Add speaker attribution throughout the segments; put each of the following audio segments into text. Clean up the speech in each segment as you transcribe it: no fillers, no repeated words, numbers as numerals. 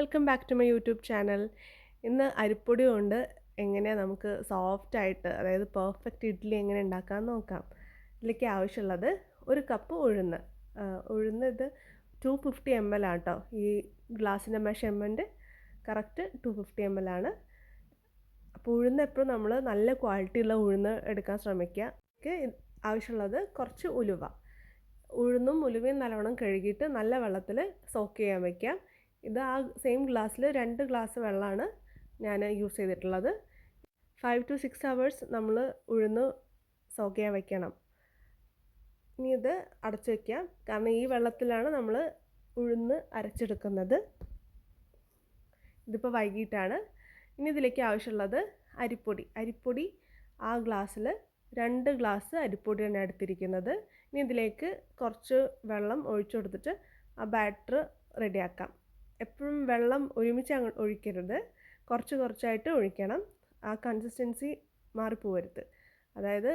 Speaker 1: Welcome back to my YouTube channel. ഇന്ന് അരിപ്പൊടി കൊണ്ട് എങ്ങനെയാണ് നമുക്ക് സോഫ്റ്റായിട്ട് അതായത് പെർഫെക്റ്റ് ഇഡ്ഡലി എങ്ങനെ ഉണ്ടാക്കാമെന്ന് നോക്കാം. ഇതിലേക്ക് ആവശ്യമുള്ളത് ഒരു കപ്പ് ഉഴുന്ന്. ഉഴുന്ന് ഇത് 250 ml ആണ് കേട്ടോ. ഈ ഗ്ലാസിൻ്റെ മെഷർമെൻറ്റ് കറക്റ്റ് 250 ml ആണ്. അപ്പോൾ ഉഴുന്ന് എപ്പോഴും നമ്മൾ നല്ല ക്വാളിറ്റിയുള്ള ഉഴുന്ന് എടുക്കാൻ ശ്രമിക്കുക. ആവശ്യമുള്ളത് കുറച്ച് ഉലുവ. ഉഴുന്നും ഉലുവയും നല്ലവണ്ണം കഴുകിയിട്ട് നല്ല വെള്ളത്തിൽ സോക്ക് ചെയ്യാൻ വയ്ക്കാം. ഇത് ആ സെയിം ഗ്ലാസ്സിൽ 2 ഗ്ലാസ് വെള്ളമാണ് ഞാൻ യൂസ് ചെയ്തിട്ടുള്ളത്. 5 to 6 hours നമ്മൾ ഉഴുന്ന് സോക്ക് ചെയ്യാൻ വയ്ക്കണം. ഇനി ഇത് അടച്ചു വയ്ക്കാം, കാരണം ഈ വെള്ളത്തിലാണ് നമ്മൾ ഉഴുന്ന് അരച്ചെടുക്കുന്നത്. ഇതിപ്പോൾ വൈകിട്ടാണ്. ഇനി ഇതിലേക്ക് ആവശ്യമുള്ളത് അരിപ്പൊടി ആ ഗ്ലാസ്സിൽ 2 ഗ്ലാസ് അരിപ്പൊടിയാണ് എടുത്തിരിക്കുന്നത്. ഇനി ഇതിലേക്ക് കുറച്ച് വെള്ളം ഒഴിച്ചു കൊടുത്തിട്ട് ആ ബാറ്റർ റെഡിയാക്കാം. എപ്പോഴും വെള്ളം ഒരുമിച്ച് ഒഴിക്കരുത്, കുറച്ചായിട്ട് ഒഴിക്കണം. ആ കൺസിസ്റ്റൻസി മാറിപ്പോവരുത്, അതായത്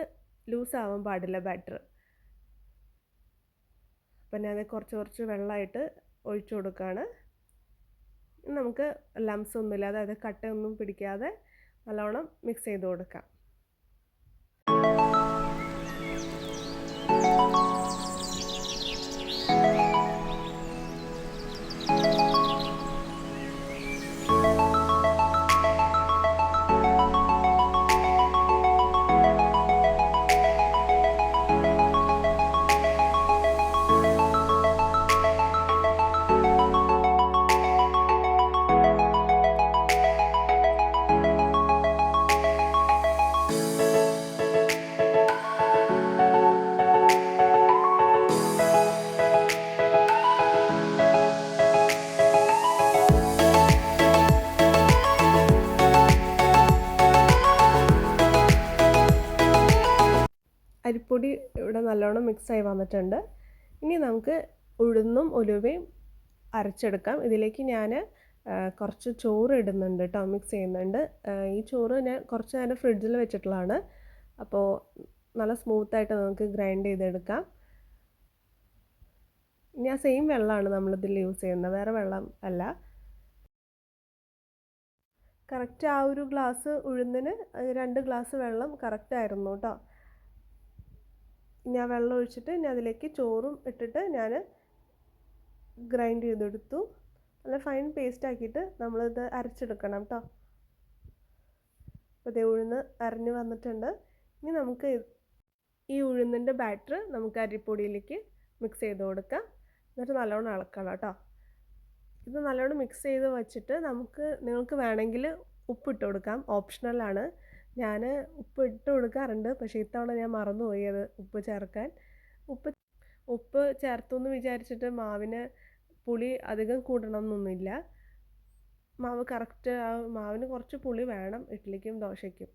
Speaker 1: ലൂസ് ആവാൻ പാടില്ല ബാറ്റർ. അപ്പം ഞാൻ കുറച്ച് വെള്ളമായിട്ട് ഒഴിച്ചു കൊടുക്കുകയാണ്. നമുക്ക് ലംസ് ഒന്നുമില്ല, അതായത് കട്ടയൊന്നും പിടിക്കാതെ നല്ലോണം മിക്സ് ചെയ്ത് കൊടുക്കാം. അരിപ്പൊടി ഇവിടെ നല്ലോണം മിക്സായി വന്നിട്ടുണ്ട്. ഇനി നമുക്ക് ഉഴുന്നും ഉലുവയും അരച്ചെടുക്കാം. ഇതിലേക്ക് ഞാൻ കുറച്ച് ചോറ് ഇടുന്നുണ്ട് കേട്ടോ, മിക്സ് ചെയ്യുന്നുണ്ട്. ഈ ചോറ് ഞാൻ കുറച്ച് നേരം ഫ്രിഡ്ജിൽ വെച്ചിട്ടുള്ളതാണ്. അപ്പോൾ നല്ല സ്മൂത്തായിട്ട് നമുക്ക് ഗ്രൈൻഡ് ചെയ്തെടുക്കാം. ഇനി ആ സെയിം വെള്ളമാണ് നമ്മളിതിൽ യൂസ് ചെയ്യുന്നത്, വേറെ വെള്ളം അല്ല. കറക്റ്റ് ആ ഒരു ഗ്ലാസ് ഉഴുന്നിന് 2 ഗ്ലാസ് വെള്ളം കറക്റ്റായിരുന്നു കേട്ടോ. ഞാൻ വെള്ളം ഒഴിച്ചിട്ട് ഇനി അതിലേക്ക് ചോറും ഇട്ടിട്ട് ഞാൻ ഗ്രൈൻഡ് ചെയ്തെടുത്തു. നല്ല ഫൈൻ പേസ്റ്റ് ആക്കിയിട്ട് നമ്മളിത് അരച്ചെടുക്കണം കേട്ടോ. അപ്പോൾ ഇതേ ഉഴുന്ന് അരഞ്ഞ് വന്നിട്ടുണ്ട്. ഇനി നമുക്ക് ഈ ഉഴുന്നിൻ്റെ ബാറ്റർ നമുക്ക് അരിപ്പൊടിയിലേക്ക് മിക്സ് ചെയ്ത് കൊടുക്കാം. എന്നിട്ട് നല്ലോണം ഇളക്കണം കേട്ടോ. ഇത് നല്ലോണം മിക്സ് ചെയ്ത് വെച്ചിട്ട് നിങ്ങൾക്ക് വേണമെങ്കിൽ ഉപ്പിട്ട് കൊടുക്കാം, ഓപ്ഷണലാണ്. ഞാൻ ഉപ്പ് ഇട്ട് കൊടുക്കാറുണ്ട്, പക്ഷേ ഇത്തവണ ഞാൻ മറന്നുപോയി അത് ഉപ്പ് ചേർക്കാൻ. ഉപ്പ് ചേർത്തു എന്ന് വിചാരിച്ചിട്ട് മാവിന് പുളി അധികം കൂടണം എന്നൊന്നുമില്ല. മാവ് കറക്റ്റ്, ആ മാവിന് കുറച്ച് പുളി വേണം ഇഡ്ഡലിക്കും ദോശയ്ക്കും.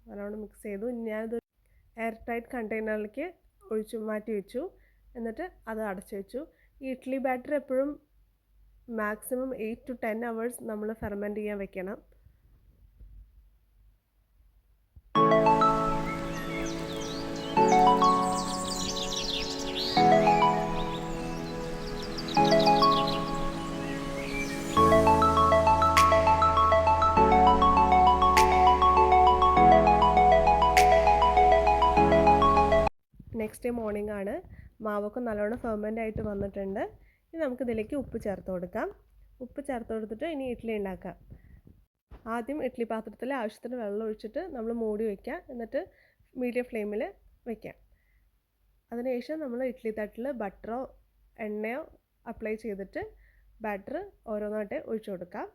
Speaker 1: നല്ലോണം മിക്സ് ചെയ്തു. ഞാനത് എയർ ടൈറ്റ് കണ്ടെയ്നറിലേക്ക് മാറ്റി വെച്ചു. എന്നിട്ട് അത് അടച്ചു വെച്ചു. ഈ ഇഡ്ഡലി ബാറ്റർ എപ്പോഴും മാക്സിമം 8 to 10 hours നമ്മൾ ഫെർമെൻറ്റ് ചെയ്യാൻ വെക്കണം. നെക്സ്റ്റ് ഡേ മോർണിംഗ് ആണ്. മാവൊക്കെ നല്ലോണം ഫെർമെൻ്റ് ആയിട്ട് വന്നിട്ടുണ്ട്. ഇനി നമുക്കിതിലേക്ക് ഉപ്പ് ചേർത്ത് കൊടുക്കാം. ഉപ്പ് ചേർത്ത് കൊടുത്തിട്ട് ഇനി ഇഡ്ഡലി ഉണ്ടാക്കാം. ആദ്യം ഇഡ്ഡലി പാത്രത്തിൽ ആവശ്യത്തിന് വെള്ളം ഒഴിച്ചിട്ട് നമ്മൾ മൂടി വയ്ക്കുക. എന്നിട്ട് മീഡിയം ഫ്ലെയിമിൽ വയ്ക്കാം. അതിനുശേഷം നമ്മൾ ഇഡ്ഡലി തട്ടിൽ ബട്ടറോ എണ്ണയോ അപ്ലൈ ചെയ്തിട്ട് ബാറ്റർ ഓരോന്നായിട്ട് ഒഴിച്ചു കൊടുക്കാം.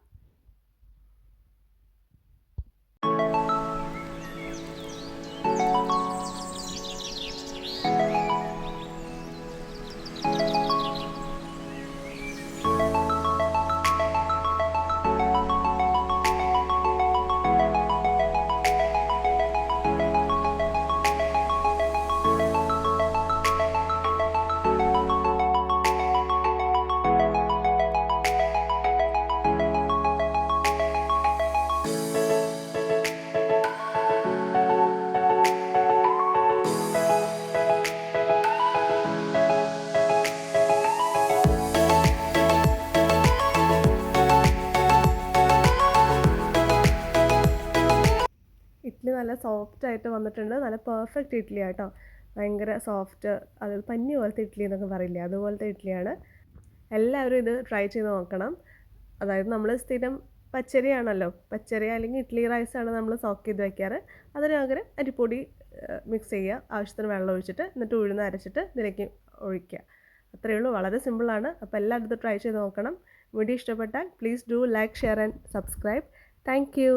Speaker 1: നല്ല സോഫ്റ്റായിട്ട് വന്നിട്ടുണ്ട്. നല്ല പെർഫെക്റ്റ് ഇഡ്ഡലിയാണ് കേട്ടോ. ഭയങ്കര സോഫ്റ്റ്, അത് പഞ്ഞി പോലത്തെ ഇഡ്ഡലി എന്നൊക്കെ പറയില്ലേ, അതുപോലത്തെ ഇഡ്ഡലിയാണ്. എല്ലാവരും ഇത് ട്രൈ ചെയ്ത് നോക്കണം. അതായത് നമ്മൾ സ്ഥിരം പച്ചരിയാണല്ലോ, പച്ചരി അല്ലെങ്കിൽ ഇഡ്ഡലി റൈസാണ് നമ്മൾ സോക്ക് ചെയ്ത് വെക്കാറ്. അതിന് പകരം അരിപ്പൊടി മിക്സ് ചെയ്യുക, ആവശ്യത്തിന് വെള്ളം ഒഴിച്ചിട്ട്, എന്നിട്ട് ഉഴുന്ന് അരച്ചിട്ട് ഇതിലേക്ക് ഒഴിക്കുക. അത്രയേ ഉള്ളൂ, വളരെ സിമ്പിളാണ്. അപ്പോൾ എല്ലാവരും ഇത് ട്രൈ ചെയ്ത് നോക്കണം. വീഡിയോ ഇഷ്ടപ്പെട്ടാൽ please do like, share and subscribe. Thank you.